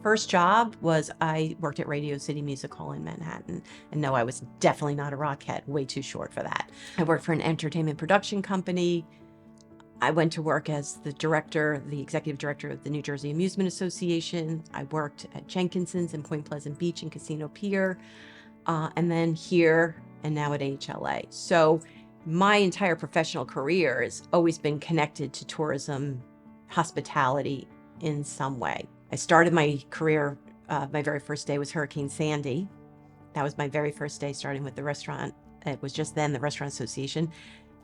first job was I worked at Radio City Music Hall in Manhattan. And no, I was definitely not a Rockette, way too short for that. I worked for an entertainment production company. I went to work as the executive director of the New Jersey Amusement Association. I worked at Jenkinson's in Point Pleasant Beach and Casino Pier, and then here and now at AHLA. So my entire professional career has always been connected to tourism, hospitality in some way. I started my career, my very first day was Hurricane Sandy. That was my very first day starting with the restaurant. It was just then the Restaurant Association.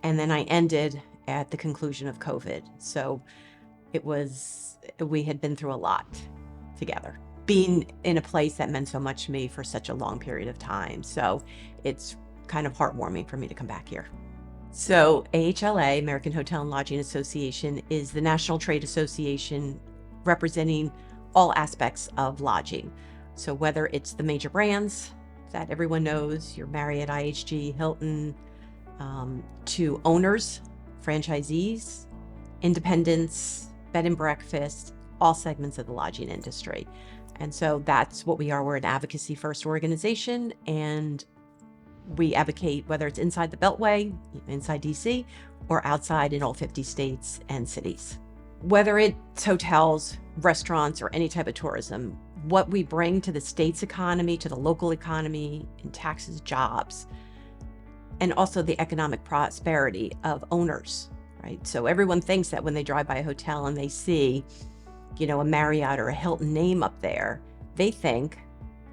And then I ended at the conclusion of COVID. So we had been through a lot together. Being in a place that meant so much to me for such a long period of time. So it's kind of heartwarming for me to come back here. So AHLA, American Hotel and Lodging Association, is the national trade association representing all aspects of lodging. So whether it's the major brands that everyone knows, your Marriott, IHG, Hilton, to owners, franchisees, independents, bed and breakfast, all segments of the lodging industry. And so that's what we are. We're an advocacy first organization, and we advocate whether it's inside the Beltway, inside DC, or outside in all 50 states and cities. Whether it's hotels, restaurants, or any type of tourism, what we bring to the state's economy, to the local economy, in taxes, jobs, and also the economic prosperity of owners, right? So everyone thinks that when they drive by a hotel and they see, a Marriott or a Hilton name up there, they think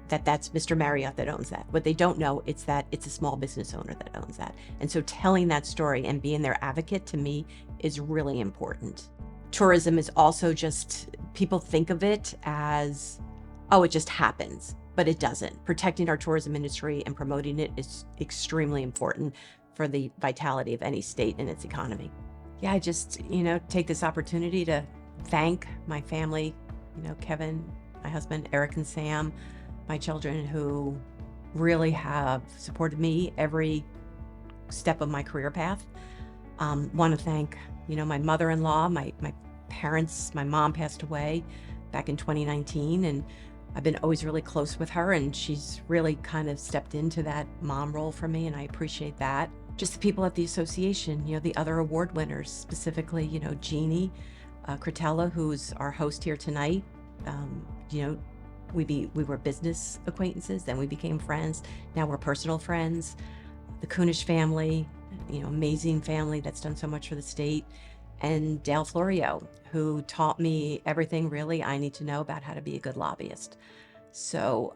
that that's Mr. Marriott that owns that. What they don't know, it's that it's a small business owner that owns that. And so telling that story and being their advocate, to me, is really important. Tourism is also just, people think of it as, oh, it just happens. But it doesn't. Protecting our tourism industry and promoting it is extremely important for the vitality of any state and its economy. Yeah, I just, take this opportunity to thank my family, Kevin, my husband, Eric and Sam, my children, who really have supported me every step of my career path. Want to thank, my mother-in-law, my parents. My mom passed away back in 2019, and I've been always really close with her, and she's really kind of stepped into that mom role for me, and I appreciate that. Just the people at the association, the other award winners, specifically, Jeannie Cretella, who's our host here tonight. We were business acquaintances, then we became friends. Now we're personal friends. The Kunish family, amazing family that's done so much for the state. And Dale Florio, who taught me everything really I need to know about how to be a good lobbyist. So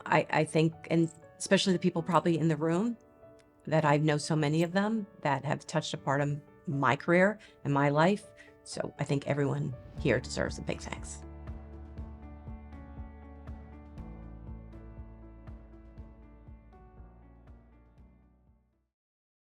I think, and especially the people probably in the room, that I know so many of them that have touched a part of my career and my life. So I think everyone here deserves a big thanks.